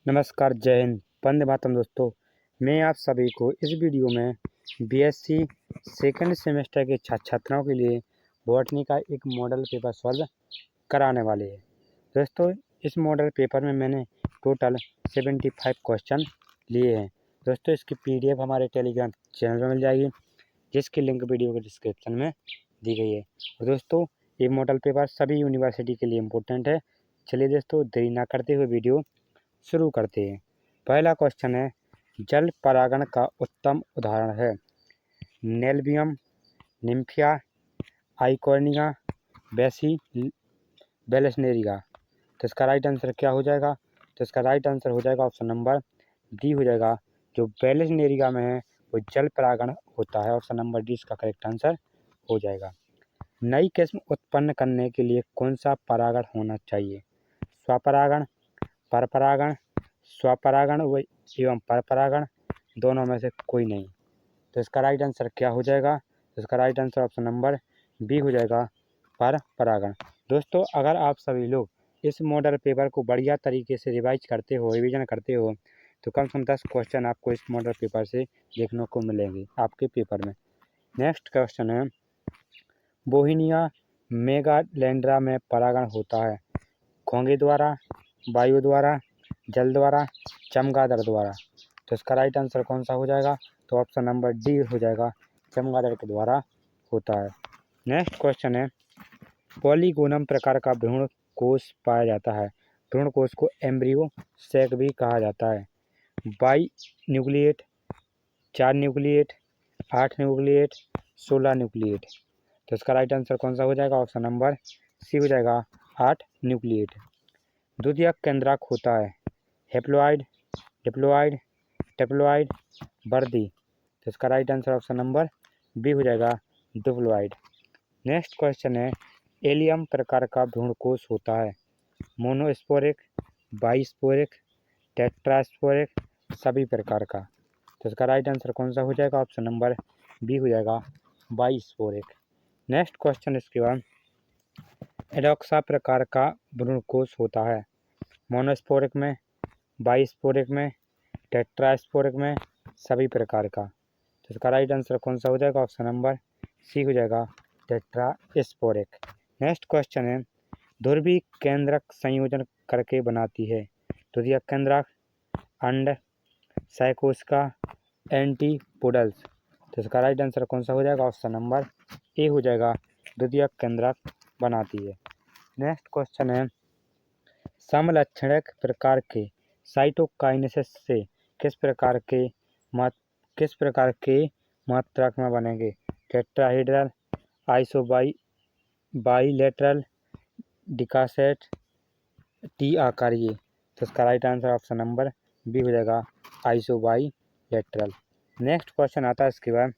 नमस्कार, जय हिंद, वंदे मातरम दोस्तों। मैं आप सभी को इस वीडियो में बीएससी सेकंड सेमेस्टर के छात्राओं के लिए बॉटनी का एक मॉडल पेपर सॉल्व कराने वाले हैं। दोस्तों, इस मॉडल पेपर में मैंने टोटल 75 क्वेश्चन लिए हैं। दोस्तों, इसकी पीडीएफ हमारे टेलीग्राम चैनल पर मिल जाएगी, जिसकी लिंक वीडियो के डिस्क्रिप्शन में दी गई है। और दोस्तों, ये मॉडल पेपर सभी यूनिवर्सिटी के लिए इम्पोर्टेंट है। चलिए दोस्तों, देरी ना करते हुए वीडियो शुरू करते हैं। पहला क्वेश्चन है, जल परागण का उत्तम उदाहरण है नेल्बियम, निम्फिया, आइकोनिया, बेलेसनेरिया। तो इसका राइट आंसर क्या हो जाएगा? तो इसका राइट आंसर हो जाएगा ऑप्शन नंबर डी हो जाएगा। जो बेलेसनेरिया में है वो जल परागण होता है। ऑप्शन नंबर डी इसका करेक्ट आंसर हो जाएगा। नई किस्म उत्पन्न करने के लिए कौन सा परागण होना चाहिए? स्वपरागण, परपरागण, स्वपरागण एवं परपरागण, दोनों में से कोई नहीं। तो इसका राइट आंसर क्या हो जाएगा? तो इसका right answer option number B हो जाएगा, परपरागण। दोस्तों, अगर आप सभी लोग इस मॉडल पेपर को बढ़िया तरीके से रिवाइज करते हो, रिवीजन करते हो, तो कम से कम 10 क्वेश्चन आपको इस मॉडल पेपर से देखने को मिलेंगे आपके पेपर में। नेक्स्ट क्वेश्चन है, बोहिनिया मेगालेंड्रा में परागण होता है घोंघे द्वारा, वायु द्वारा, जल द्वारा, चमगादड़ द्वारा। तो इसका राइट आंसर कौन सा हो जाएगा? तो ऑप्शन नंबर डी हो जाएगा, चमगादड़ के द्वारा होता है। नेक्स्ट क्वेश्चन है, पॉलीगोनम प्रकार का भ्रूण कोष पाया जाता है। भ्रूण कोष को एम्ब्रियो सैक भी कहा जाता है। By nucleate, 4 nucleate, 8 nucleate, 16 nucleate. तो इसका राइट आंसर कौन सा हो जाएगा? ऑप्शन नंबर सी हो जाएगा, 8 न्यूक्लिएट। द्वितीयक केंद्रक होता है हेप्लॉइड, डिप्लॉइड, टेप्लॉइड, वर्दी। तो इसका right answer option number B हो जाएगा, डिप्लॉइड। नेक्स्ट क्वेश्चन है, एलियम प्रकार का भ्रूणकोष होता है मोनोस्पोरिक, बाइस्पोरिक, टेट्रास्पोरिक, सभी प्रकार का। तो इसका राइट आंसर कौन सा हो जाएगा? ऑप्शन नंबर बी हो जाएगा, बाइस्पोरिक। नेक्स्ट क्वेश्चन इसके बाद, एडोक्सा प्रकार का भ्रूणकोष होता है मोनोस्पोरिक में, बाइस्पोरिक में, टेट्रास्पोरिक में, सभी प्रकार का। तो इसका राइट आंसर कौन सा हो जाएगा? ऑप्शन नंबर सी हो जाएगा, टेट्रास्पोरिक। नेक्स्ट क्वेश्चन है, ध्रुवीय केंद्रक संयोजन करके बनाती है द्वितीयक केंद्रक, अंड, साइकोसिका, एंटीपोडल्स। तो इसका राइट आंसर कौन सा हो जाएगा? ऑप्शन नंबर ए हो जाएगा, द्वितीयक केंद्रक बनाती है। नेक्स्ट क्वेश्चन है, समलक्षणिक प्रकार के साइटोकाइनेसिस से किस प्रकार के मात्रक में बनेंगे? टेट्राहेड्रल, बाइलेटरल, डिकासेट, टी आकारीय। तो इसका right answer option number B हो जाएगा, आइसोबाइलेटरल। नेक्स्ट क्वेश्चन आता है इसके बाद,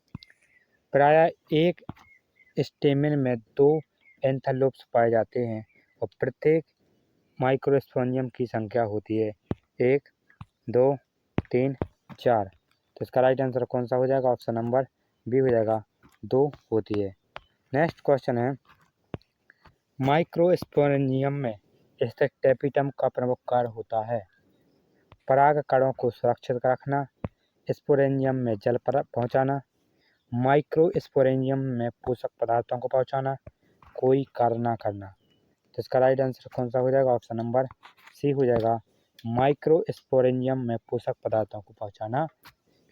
प्रायः एक स्टेमेन में 2 एंथैलोप्स पाए जाते हैं और प्रत्येक माइक्रोस्पोरेंजियम की संख्या होती है 1, 2, 3, 4। तो इसका राइट आंसर कौन सा हो जाएगा? ऑप्शन नंबर बी हो जाएगा, 2 होती है। नेक्स्ट क्वेश्चन है, माइक्रोस्पोरेंजियम में स्थित टेपिटम का प्रमुख कार्य होता है पराग कणों को सुरक्षित रखना, स्पोरेंजियम में जल पहुँचाना, माइक्रोस्पोरेंजियम में पोषक पदार्थों को पहुँचाना, कोई कार्य न करना। तो इसका राइट आंसर कौन सा हो जाएगा? ऑप्शन नंबर सी हो जाएगा, माइक्रोस्पोरेंजियम में पोषक पदार्थों को पहुँचाना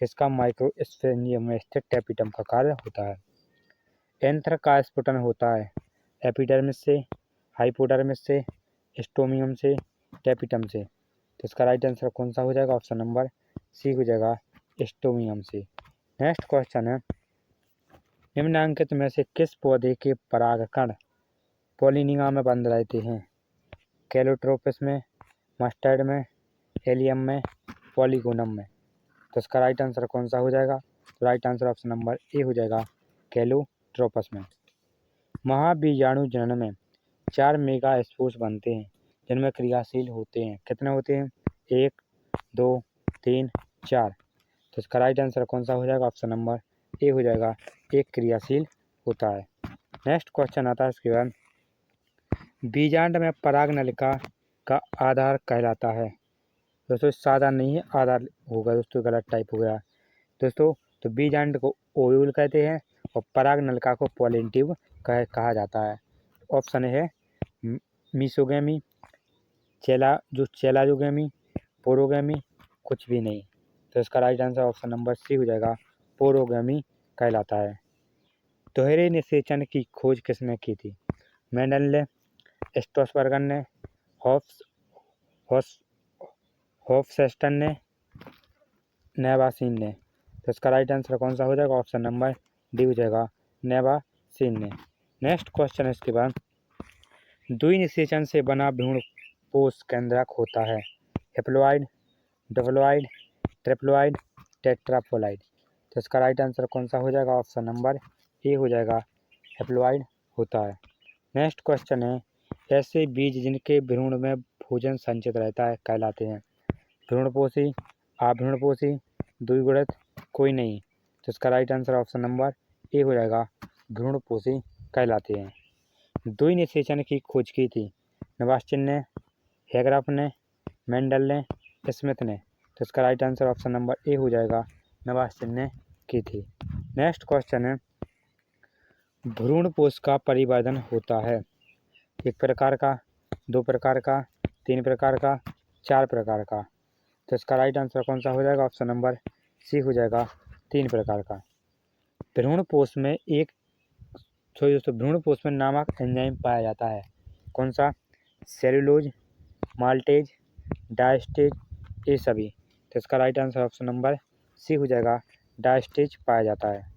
किसका? माइक्रोस्पोरेंजियम में स्थित टेपिटम का कार्य होता है। एंथ्र का स्फुटन होता है एपिडर्मिस से, हाइपोडर्मिस से, स्टोमियम से, टेपिटम से। तो इसका राइट आंसर कौन सा हो जाएगा? ऑप्शन नंबर सी हो जाएगा, स्टोमियम से। नेक्स्ट क्वेश्चन है, निम्नलिखित में से किस पौधे के परागकण पॉलिनिया में बंद रहते हैं? कैलोट्रोपिस में, मस्टर्ड में, एलियम में, पॉलीगोनम में। तो इसका राइट आंसर कौन सा हो जाएगा? तो right answer option number A हो जाएगा, कैलोट्रोपस में। महाबीजाणु जनन में 4 मेगा स्पोर्स बनते हैं जिनमें क्रियाशील होते हैं। कितने होते हैं? 1, 2, 3, 4। तो इसका राइट आंसर कौन सा हो जाएगा? ऑप्शन नंबर ए हो जाएगा, एक क्रियाशील होता है। नेक्स्ट क्वेश्चन आता है इसके बाद, बीजांड में परागनलिका का आधार कहलाता है दोस्तों सादा नहीं है, आधा होगा दोस्तों, गलत टाइप हो गया दोस्तों। तो बीज अंड को ओव्यूल कहते हैं और पराग नलिका को पॉलिन ट्यूब कहा जाता है। ऑप्शन है मीसोगेमी, चेलाजोगेमी, पोरोगेमी, कुछ भी नहीं। तो इसका right answer option number C हो जाएगा, पोरोगेमी कहलाता है। दोहरे निषेचन की खोज किसने की थी? मेंडल ने, स्ट्रॉसबर्गर ने, होफस्टेन ने, नेवासीन ने। तो इसका राइट आंसर कौन सा हो जाएगा? ऑप्शन नंबर डी हो जाएगा, नेवासीन ने। नेक्स्ट क्वेश्चन है इसके बाद, द्विनिषेचन से बना भ्रूणपोष केंद्रक होता है? Haploid, diploid, triploid, tetraploid. तो इसका राइट आंसर कौन सा हो जाएगा? ऑप्शन नंबर ए हो जाएगा, हेप्लोइड होता है। नेक्स्ट क्वेश्चन है, ऐसे बीज जिनके भ्रूण में भोजन संचित रहता है कहलाते हैं? भ्रूणपोषी, अभ्रूणपोषी, द्विगुणित, कोई नहीं। तो इसका right answer option number A हो जाएगा, भ्रूणपोषी कहलाते हैं। द्विनिषेचन की खोज की थी नवास्टिन ने, हैगराफ ने, मेंडल ने, स्मिथ ने। तो इसका right answer option number A हो जाएगा, नवास्टिन ने की थी। नेक्स्ट क्वेश्चन है, भ्रूणपोष का परिवर्धन होता है? एक प्रकार का, दो प्रकार का, तीन प्रकार का, चार प्रकार का। तो इसका राइट आंसर कौन सा हो जाएगा? ऑप्शन नंबर सी हो जाएगा, तीन प्रकार का। भ्रूणपोष में भ्रूणपोष में नामक एंजाइम पाया जाता है, कौन सा? सेलुलोज, माल्टेज, डायस्टेज, ये सभी। तो इसका right answer option number C हो जाएगा, डायस्टेज पाया जाता है।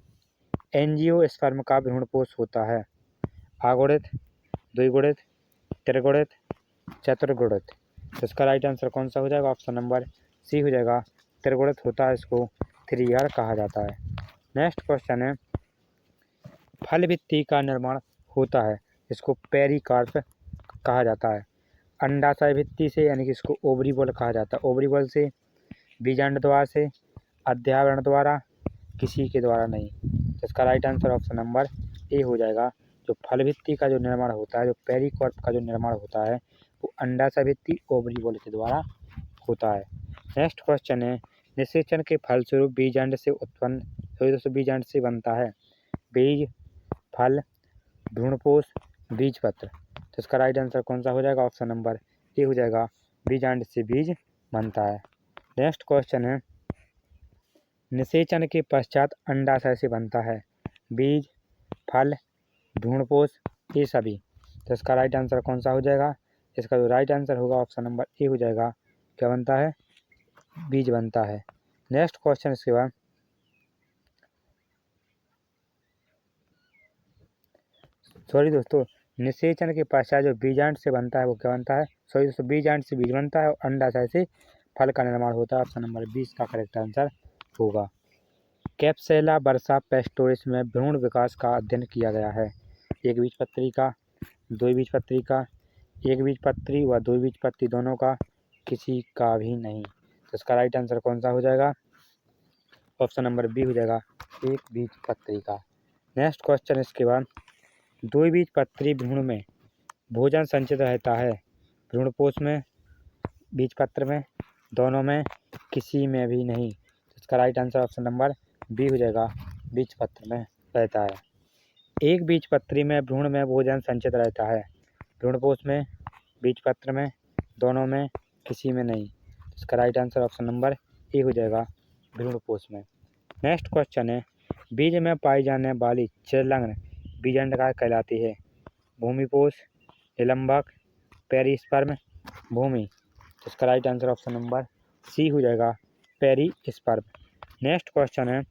एंजियोस्पर्म का भ्रूणपोष होता है? अगुणित, द्विगुणित, त्रिगुणित, चतुर्गुणित। तो इसका राइट आंसर कौन सा हो जाएगा? ऑप्शन नंबर सी हो जाएगा, त्रिगुणित होता है, इसको 3 ईयर कहा जाता है। नेक्स्ट क्वेश्चन है, फल भित्ति का निर्माण होता है, इसको पेरिकार्प कहा जाता है? अंडाशय भित्ति से, यानी कि इसको ओवरीबॉल कहा जाता है, ओवरीबॉल से, बीजांड द्वार से, अध्यावरण द्वारा, किसी के द्वारा नहीं। तो इसका right answer option number A हो जाएगा, जो फल भित्ति का जो निर्माण होता है, जो पेरिकार्प का जो निर्माण होता है, वो अंडाशय भित्ति ओवरीबॉल के द्वारा होता है। नेक्स्ट क्वेश्चन है, निषेचन के फलस्वरूप बीजांड से उत्पन्न, दोस्तों बीजांड से बनता है बीज, फल, भ्रूणपोष, बीजपत्र। तो इसका राइट आंसर कौन सा हो जाएगा? ऑप्शन नंबर ए हो जाएगा, बीजांड से बीज बनता है। नेक्स्ट क्वेश्चन है, निषेचन के पश्चात अंडाशय से बनता है बीज, फल, भ्रूणपोष, ये सभी। तो इसका राइट आंसर कौन सा हो जाएगा? इसका जो राइट आंसर होगा ऑप्शन नंबर ए हो जाएगा, क्या बनता है? बीज बनता है। नेक्स्ट क्वेश्चन इसके बाद, सॉरी दोस्तों, निषेचन के पश्चात जो बीजांड से बनता है वो क्या बनता है? सॉरी दोस्तों, बीजांड से बीज बनता है और अंडाशय से फल का निर्माण होता है। ऑप्शन नंबर 20 का करेक्ट आंसर होगा। कैप्सुला वर्सा पेस्टोरिस में भ्रूण विकास का अध्ययन किया गया है? एक बीजपत्री का, दो बीजपत्री का, एक बीजपत्री व दो बीजपत्री दोनों का, किसी का भी नहीं। तो इसका राइट आंसर कौन सा हो जाएगा? ऑप्शन नंबर बी हो जाएगा, एक बीजपत्री का। नेक्स्ट क्वेश्चन इसके बाद, द्विबीजपत्री भ्रूण में भोजन संचित रहता है? भ्रूणपोष में, बीजपत्र में, दोनों में, किसी में भी नहीं। इसका right answer option number B हो जाएगा, बीजपत्र में रहता है। एक बीजपत्री में भ्रूण में भोजन संचित रहता है? भ्रूणपोष में, बीजपत्र में, दोनों में, किसी में नहीं। इसका right answer option number A हो जाएगा, भ्रूणपोष में। नेक्स्ट क्वेश्चन है, बीज में पाई जाने वाली चिरलग्न बीजांडाकार कहलाती है? भूमिपोष, निलंबक, पेरिस्पर्म, भूमि। इसका right answer option number C हो जाएगा, पेरिस्पर्म। नेक्स्ट क्वेश्चन है,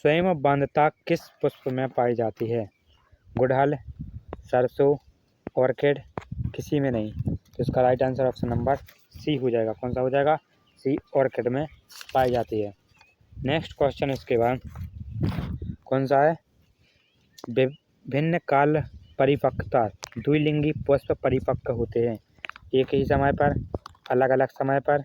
स्वयं बांधता किस पुष्प में पाई जाती है? गुड़हल, सरसों, ऑर्किड, किसी में नहीं। तो इसका right answer option number C हो जाएगा, कौन सा हो जाएगा? सी, ऑर्किड में पाई जाती है। नेक्स्ट क्वेश्चन इसके बाद कौन सा है, विभिन्न काल परिपक्वता द्विलिंगी पुष्प परिपक्व होते हैं? एक ही समय पर, अलग अलग समय पर,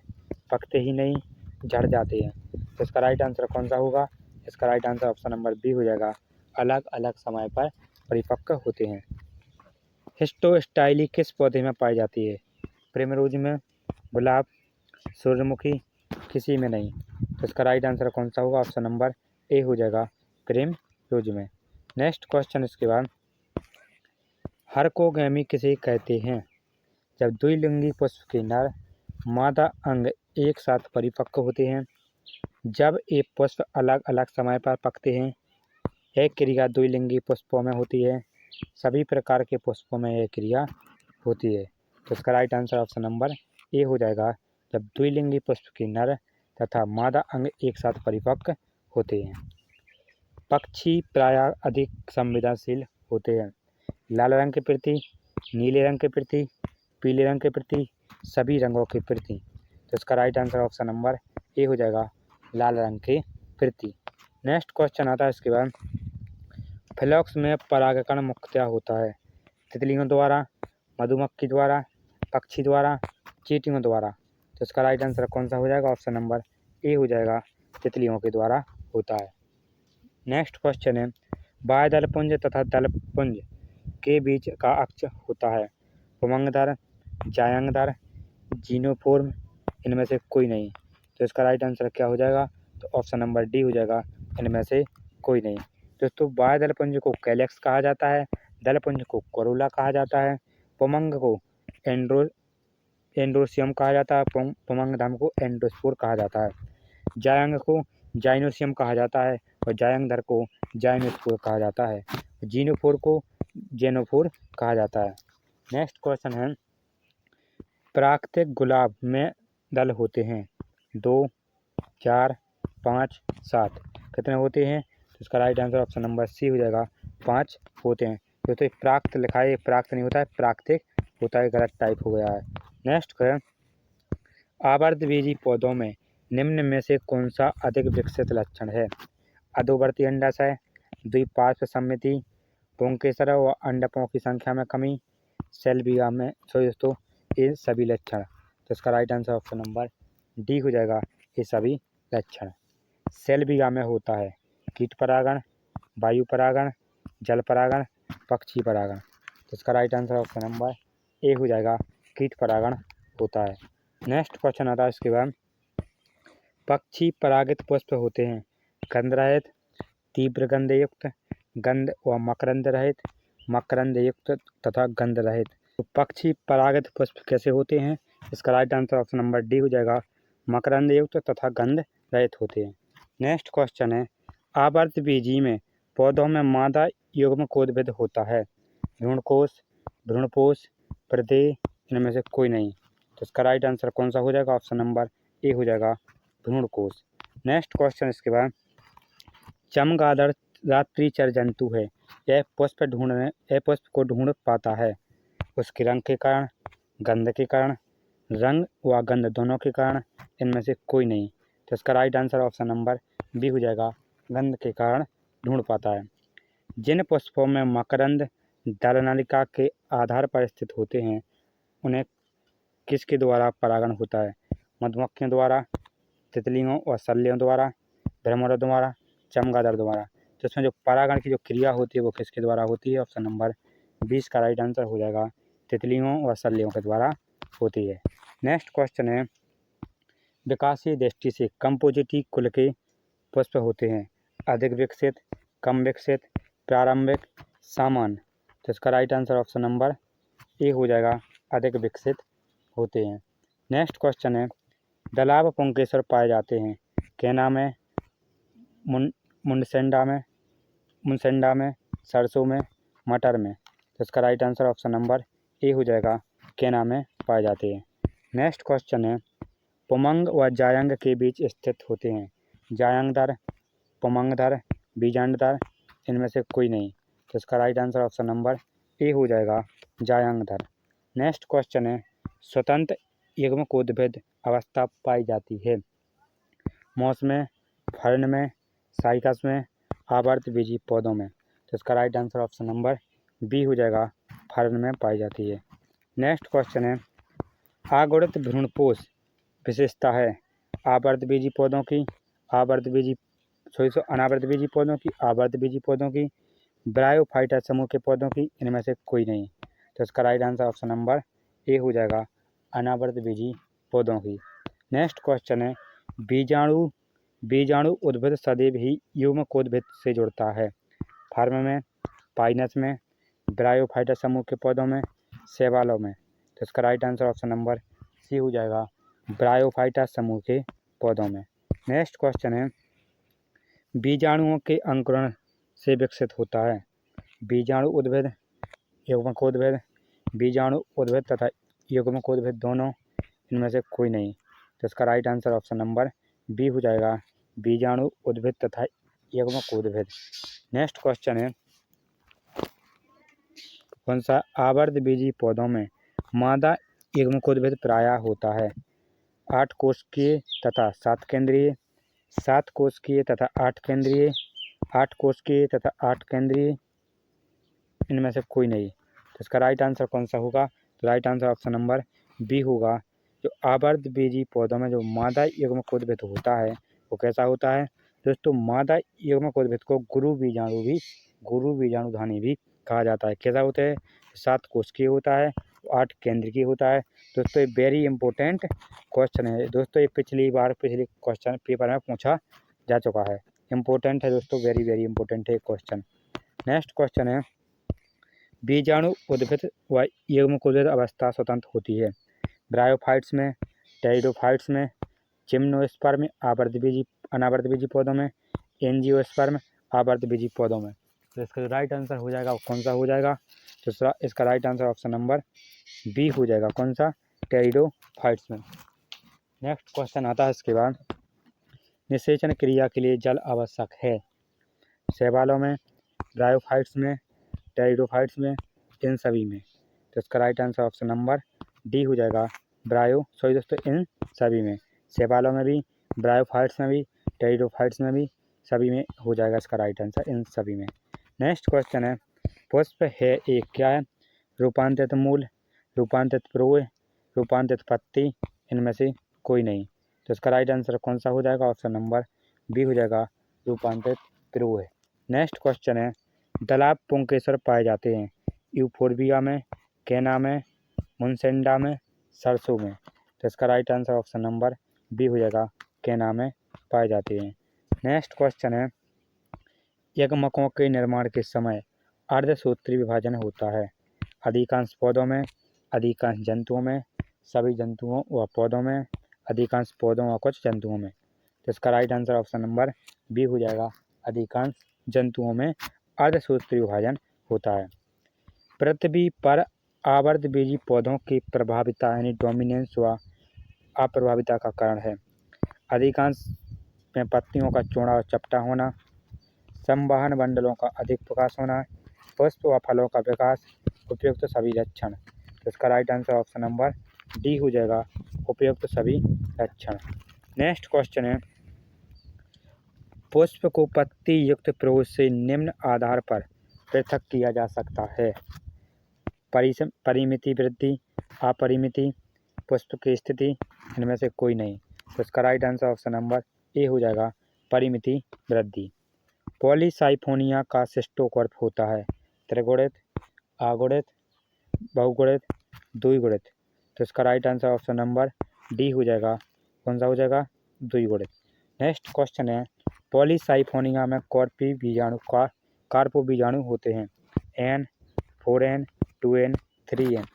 पकते ही नहीं, झड़ जाते हैं। तो इसका राइट आंसर कौन सा होगा? इसका right answer option number B हो जाएगा, अलग अलग समय पर परिपक्व होते हैं। हिस्टोस्टाइली किस पौधे में पाई जाती है? प्रिमरोज में, गुलाब, सूर्यमुखी, किसी में नहीं। तो इसका राइट आंसर कौन सा होगा? ऑप्शन नंबर ए हो जाएगा, प्रेम रोज में। नेक्स्ट क्वेश्चन इसके बाद, हरकोगैमी किसे कहते हैं? जब द्विलिंगी पुष्प के नर मादा अंग एक साथ परिपक्व होते हैं, जब ये पुष्प अलग अलग समय पर पकते हैं। यह क्रिया द्विलिंगी पुष्पों में होती है। सभी प्रकार के पुष्पों में यह क्रिया होती है। तो इसका right answer option number A हो जाएगा, जब द्विलिंगी पुष्प के नर तथा मादा अंग एक साथ परिपक्व होते हैं। पक्षी प्रायः अधिक संवेदनशील होते हैं। लाल रंग के प्रति, नीले रंग के प्रति, पीले रंग के प्रति, सभी रंगों के प्रति। तो इसका right answer option number A हो जाएगा, लाल रंग के प्रति। नेक्स्ट क्वेश्चन आता है इसके बाद, फ्लॉक्स में परागकण मुख्यतः होता है तितलियों द्वारा, मधुमक्खी द्वारा, पक्षी द्वारा, चींटियों द्वारा। तो इसका राइट आंसर कौन सा हो जाएगा? ऑप्शन नंबर ए हो जाएगा, तितलियों के द्वारा होता है। नेक्स्ट क्वेश्चन है, बाह्यदलपुंज तथा दलपुंज के बीच का अक्ष होता है पुमंगधर, जायंगधर, जीनोफोर्म, इनमें से कोई नहीं। तो इसका राइट आंसर क्या हो जाएगा? तो ऑप्शन नंबर डी हो जाएगा, इनमें से कोई नहीं। दोस्तों, बाह्यदलपुंज को कैलेक्स कहा जाता है, दलपुंज को कोरोला कहा जाता है, पुमंग को एंड्रोसियम कहा जाता है, पुमंगधर को एंडोस्पोर कहा जाता है, जायंग को जाइनोसियम कहा जाता है और जायंगधर को जाइनोस्पोर कहा जाता है, जीनोफोर को जेनोफोर कहा जाता है। नेक्स्ट क्वेश्चन है, प्राकृतिक गुलाब में दल होते हैं 2, 4, 5, 7, कितने होते हैं? तो इसका right answer option number C हो जाएगा, 5 होते हैं। तो प्राकृत लिखा है, प्राकृत नहीं होता है, प्राकृतिक होता है, गलत टाइप हो गया है। नेक्स्ट है, आवर्तबीजी पौधों में निम्न में से कौन सा अधिक विकसित लक्षण है? अधोवर्ती अंडाशय, द्विपार्श्व सममिति, पुंकेसर व अंडकों की संख्या में कमी, सेल बीघा में दोस्तों ये सभी लक्षण। तो इसका right answer option number D हो जाएगा, ये सभी लक्षण। सेल बीघा में होता है कीट परागण, वायु परागण, जल परागण, पक्षी परागण। तो इसका right answer option number A हो जाएगा, कीट परागण होता है। नेक्स्ट क्वेश्चन आता है इसके बाद, पक्षी परागित पुष्प होते हैं गंध रहित, तीव्र गंध युक्त, गंध व मकरंद रहित, मकरंद युक्त तथा गंध रहित। तो पक्षी परागित पुष्प कैसे होते हैं? इसका right answer option number D हो जाएगा, मकरंद युक्त तथा गंध रहित होते हैं। नेक्स्ट क्वेश्चन है, आवर्तबीजी में पौधों में मादा युग्मकोद्भिद होता है भ्रूणकोश, भ्रूणपोष, प्रदेह, इनमें से कोई नहीं। तो इसका राइट आंसर कौन सा हो जाएगा? ऑप्शन नंबर ए हो जाएगा, भ्रूणकोश। नेक्स्ट क्वेश्चन इसके बाद, चमगादड़ रात्रिचर जंतु है, यह पुष्प को ढूंढ पाता है उसके रंग के कारण, गंध के कारण, रंग व गंध दोनों के कारण, इनमें से कोई नहीं। तो इसका right answer option number B हो जाएगा, गंध के कारण ढूंढ पाता है। जिन पुष्पों में मकरंद दलनलिका के आधार पर स्थित होते हैं उन्हें किसके द्वारा परागण होता है? मधुमक्खियों द्वारा, तितलियों और शल्यों द्वारा, भ्रमरों द्वारा, चमगादड़ द्वारा। तो इसमें जो परागण की जो क्रिया होती है वो किसके द्वारा होती है? ऑप्शन नंबर 20 का राइट आंसर हो जाएगा, तितलियों और शल्यों के द्वारा होती है। नेक्स्ट क्वेश्चन है, विकासीय दृष्टि से कंपोजिटी कुल के पुष्प होते हैं अधिक विकसित, कम विकसित, प्रारंभिक, सामान्य। तो इसका right answer option number A हो जाएगा, अधिक विकसित होते हैं। नेक्स्ट क्वेश्चन है, दलाव पुंकेसर पाए जाते हैं कैना में, मुंडसेंडा में, सरसों में, मटर में। तो इसका right answer option number A हो जाएगा, कैना में पाए जाते हैं। नेक्स्ट क्वेश्चन है, पुमंग व जायंग के बीच स्थित होते हैं जायंगधर, पुमंगधर, बीजांडधर, इनमें से कोई नहीं। तो इसका right answer option number A हो जाएगा, जायंगधर। नेक्स्ट क्वेश्चन है, स्वतंत्र युग्मकोद्भिद अवस्था पाई जाती है मॉस में, फर्न में, साइकस में, आवर्तबीजी पौधों में। तो इसका right answer option number B हो जाएगा, फर्न में पाई जाती है। नेक्स्ट क्वेश्चन है, आगुड़ित भ्रूणपोष विशेषता है अनावर्तबीजी पौधों की, आवर्तबीजी पौधों की, ब्रायोफाइटा समूह के पौधों की, इनमें से कोई नहीं। तो इसका right answer option number A हो जाएगा, अनावर्तबीजी पौधों की। नेक्स्ट क्वेश्चन है बीजाणु उद्भिद सदैव ही युग्मकोद्भिद से जुड़ता है। फार्म में, पाइनस में, ब्रायोफाइटा समूह के पौधों में, शैवालों में। तो इसका right answer option number C हो जाएगा, ब्रायोफाइटा समूह के पौधों में। नेक्स्ट क्वेश्चन है बीजाणुओं के अंकुरण से विकसित होता है। बीजाणु उद्भिद, युग्मकोद्भिद, बीजाणु उद्भिद तथा युग्मकोद्भिद दोनों, इनमें से कोई नहीं। तो इसका right answer option number B हो जाएगा, बीजाणु उद्भिद तथा युग्मकोद्भिद। नेक्स्ट क्वेश्चन है कौन सा आवर्तबीजी पौधों में मादा युग्मकोद्भिद प्रायः होता है। 8 कोशिकीय तथा 7 केंद्रीय, 7 कोशिकीय तथा 8 केंद्रीय, 8 कोशिकीय तथा 8 केंद्रीय, इनमें से कोई नहीं। तो इसका राइट आंसर कौन सा होगा। तो right answer option number B होगा। जो आवर्तबीजी पौधों में जो मादा युग्मकोद्भिद होता है वो कैसा होता है दोस्तों। मादा युग्मकोद्भिद को गुरु बीजाणुधानी भी कहा जाता है। कैसा होता है, 7 कोशिकीय होता है, 8 केंद्रीय होता है। दोस्तों ये वेरी इंपॉर्टेंट क्वेश्चन है दोस्तों, ये पिछले क्वेश्चन पेपर में पूछा जा चुका है। इंपॉर्टेंट है दोस्तों, वेरी वेरी इंपॉर्टेंट है क्वेश्चन। नेक्स्ट क्वेश्चन है बीजाणु उद्भिद व युग्मकोद्भिद अवस्था स्वतंत्र होती है। ब्रायोफाइट्स में, टेरिडोफाइट्स में, जिम्नोस्पर्म अनावर्तबीजी पौधों में, एंजियोस्पर्म आवर्तबीजी पौधों में। तो इसका जो राइट आंसर हो जाएगा वो कौन सा हो जाएगा। तो इसका right answer option number B हो जाएगा, कौन सा, टेरिडोफाइट्स में। नेक्स्ट क्वेश्चन आता है इसके बाद, निषेचन क्रिया के लिए जल आवश्यक है। शैवालों में, ब्रायोफाइट्स में, टेरिडोफाइट्स में, इन सभी में। तो इसका right answer option number D हो जाएगा, दोस्तों इन सभी में। शैवालों में भी, ब्रायोफाइट्स में भी, टेरिडोफाइट्स में भी, सभी में हो जाएगा इसका राइट आंसर, इन सभी में। नेक्स्ट क्वेश्चन है पुष्प है एक क्या है, रूपांतरित मूल, रूपांतरित प्रोय, रूपांतरित पत्ती, इनमें से कोई नहीं। तो इसका राइट आंसर कौन सा हो जाएगा। ऑप्शन नंबर बी हो जाएगा, रूपांतरित प्रोय। नेक्स्ट क्वेश्चन है दलाप पुंकेसर पाए जाते हैं। यूफोर्बिया में, कैना में, मुनसेंडा में, सरसों में। तो इसका right answer option number B हो जाएगा, कैना में पाए जाते हैं। नेक्स्ट क्वेश्चन है यग्मकों के निर्माण के समय अर्धसूत्री विभाजन होता है। अधिकांश पौधों में, अधिकांश जंतुओं में, सभी जंतुओं व पौधों में, अधिकांश पौधों व कुछ जंतुओं में। तो इसका right answer option number B हो जाएगा, अधिकांश जंतुओं में अर्धसूत्री विभाजन होता है। पृथ्वी पर आवर्तबीजी पौधों की प्रभाविता यानी डोमिनेंस व अप्रभाविता का कारण है। अधिकांश में पत्तियों का चौड़ा और चपटा होना, संवहन मंडलों का अधिक प्रकाश होना, पुष्प व फलों का विकास, उपयुक्त सभी लक्षण। तो इसका right answer option number D हो जाएगा, उपयुक्त सभी लक्षण। नेक्स्ट क्वेश्चन है पुष्प को पत्ती युक्त प्रोज से निम्न आधार पर पृथक किया जा सकता है। परिमिति वृद्धि, अपरिमिति, पुष्प की स्थिति, इनमें से कोई नहीं। तो इसका right answer option number A हो जाएगा, परिमिति वृद्धि। पॉलीसाइफोनिया का सिस्टोकॉर्प होता है त्रिगुणित, अगुणित, बहुगुणित, द्विगुणित। तो इसका right answer option number D हो जाएगा, कौन सा हो जाएगा, द्विगुणित। नेक्स्ट क्वेश्चन है पॉलीसाइफोनिया में कार्पो बीजाणु होते हैं N, 4N, 2N, 3N।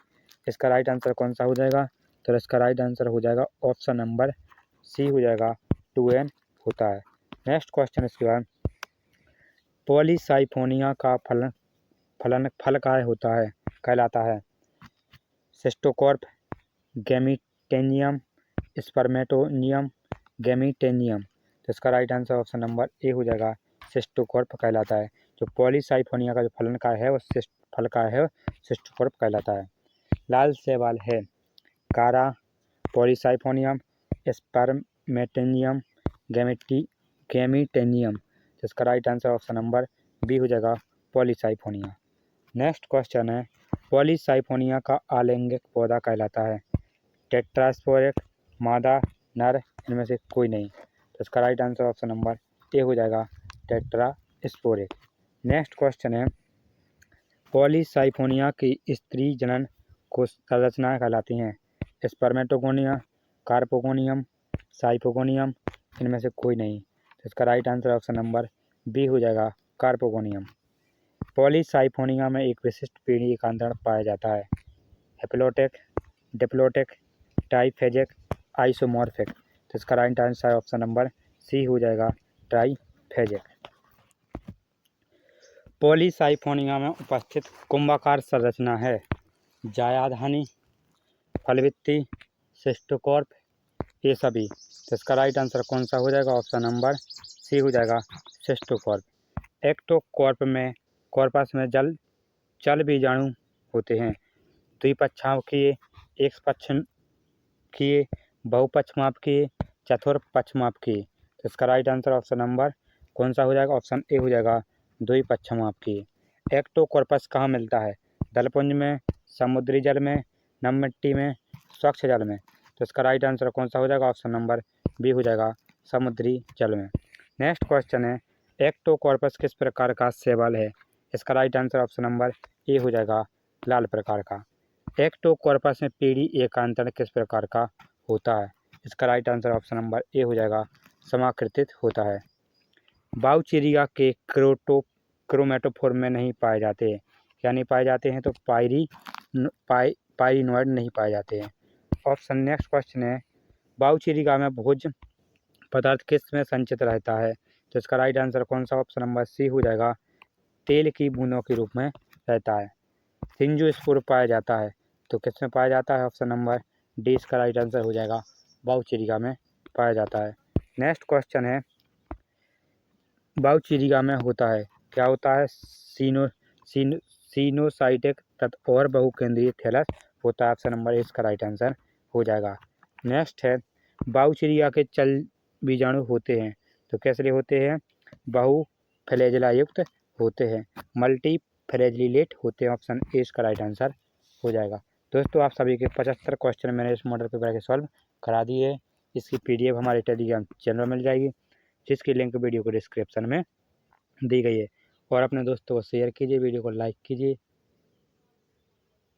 इसका राइट आंसर कौन सा हो जाएगा। तो इसका राइट आंसर हो जाएगा ऑप्शन नंबर सी हो जाएगा, 2N होता है। नेक्स्ट क्वेश्चन इसके बाद पॉलीसाइफोनिया का फल काय होता है, कहलाता है सिस्टोकॉर्प, गैमीटेनियम, स्पर्मेटोनियम, गैमीटेनियम। तो इसका right answer option number A हो जाएगा, सिस्टोकॉर्प कहलाता है। जो पॉलीसाइफोनिया का जो फल का है सिस्टोकॉर्प कहलाता है। लाल शैवाल है कारा, पॉलीसाइफोनियम, स्पर्मेटोनियम, गैमीटेनियम। तो इसका right answer option number B हो जाएगा, पॉलीसाइफोनिया। नेक्स्ट क्वेश्चन है पॉलीसाइफोनिया का आलैंगिक पौधा कहलाता है टेट्रास्पोरिक, मादा, नर, इनमें से कोई नहीं। तो इसका right answer option number A हो जाएगा, टेट्रास्पोरिक। नेक्स्ट क्वेश्चन है पॉलीसाइफोनिया की स्त्री जनन को संरचनाएं कहलाती हैं स्पर्मेटोगोनिया, कार्पोगोनियम, साइपोगोनियम, इनमें से कोई नहीं। तो इसका right answer option number B हो जाएगा, कार्पोगोनियम। पॉलीसाइफोनिया में एक विशिष्ट पीढ़ी एकांतरण पाया जाता है। Haplontic, diplontic, triphasic, isomorphic. तो इसका right answer option number C हो जाएगा, ट्राइफेजिक। पॉलीसाइफोनिया में उपस्थित कुंभाकार संरचना है जायाधानी, फलवित्ती, सिस्टोकॉर्प, ये सभी। तो इसका राइट आंसर कौन सा हो जाएगा? ऑप्शन नंबर सी हो जाएगा, सिस्टोकॉर्प। एक्टोकॉर्प में कॉर्पस में चल बीजाणु होते हैं। द्विपक्षावकीय, एक पक्षीय, बहुपक्षमापकीय, चतुर्पक्षमापकीय। तो इसका राइट आंसर ऑप्शन नंबर कौन सा हो जाएगा? ऑप्शन ए हो जाएगा, द्विपक्षमापकीय। एक्टोकॉर्पस कहाँ मिलता है? जलपुंज में, समुद्री जल में, नम मिट्टी में, स्वच्छ जल में। तो इसका राइट आंसर कौन सा हो जाएगा? ऑप्शन नंबर बी हो जाएगा, समुद्री जल में। नेक्स्ट क्वेश्चन है, एक्टोकॉर्पस किस प्रकार का शैवाल है? इसका right answer option number A हो जाएगा, लाल प्रकार का। एक्टोकॉर्पस में पीढ़ी एकांतरण किस प्रकार का होता है? इसका right answer option number A हो जाएगा, समाकृतित होता है। बाउचीरिया के क्रोमेटोफोर में नहीं पाए जाते हैं। क्या नहीं पाए जाते हैं? तो पाइरिनॉइड नहीं पाए जाते हैं। ऑप्शन नेक्स्ट क्वेश्चन है, बाउचीरिया में भोज्य पदार्थ किस में संचित रहता है? तो इसका राइट आंसर कौन सा? ऑप्शन नंबर सी हो जाएगा, तेल की बूंदों के रूप में रहता है। सिंजोस्पोर पाया जाता है, तो किस में पाया जाता है? ऑप्शन नंबर डी इसका राइट आंसर हो जाएगा, बाउचीरिया में पाया जाता है। नेक्स्ट क्वेश्चन है, बाउचीरिया में होता है, क्या होता है? सीनोसाइटिक तत्व और बहुकेंद्रीय थैलस होता है। ऑप्शन नंबर ए इसका राइट आंसर हो जाएगा। नेक्स्ट है, बाउचीरिया के चल बीजाणु होते हैं, तो कैसे होते हैं? बहु फ्लैजेला युक्त होते हैं, मल्टी फ्लैजिलेट होते हैं। ऑप्शन ए इसका राइट आंसर हो जाएगा। दोस्तों, आप सभी के 75 क्वेश्चन मैंने इस मॉडल पेपर के सॉल्व करा दिए। इसकी PDF हमारे टेलीग्राम चैनल में मिल जाएगी, जिसकी लिंक वीडियो को डिस्क्रिप्शन में दी गई है। और अपने दोस्तों को शेयर कीजिए, वीडियो को लाइक कीजिए।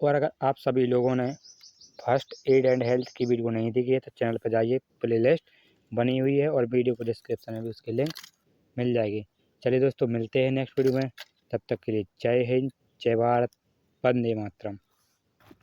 और अगर आप सभी लोगों ने फर्स्ट एड एंड हेल्थ की वीडियो नहीं देखी है तो चैनल पर जाइए, प्लेलिस्ट बनी हुई है और वीडियो को डिस्क्रिप्शन में भी उसकी लिंक मिल जाएगी। चलिए दोस्तों, मिलते हैं नेक्स्ट वीडियो में। तब तक के लिए जय हिंद, जय भारत, वंदे मातरम।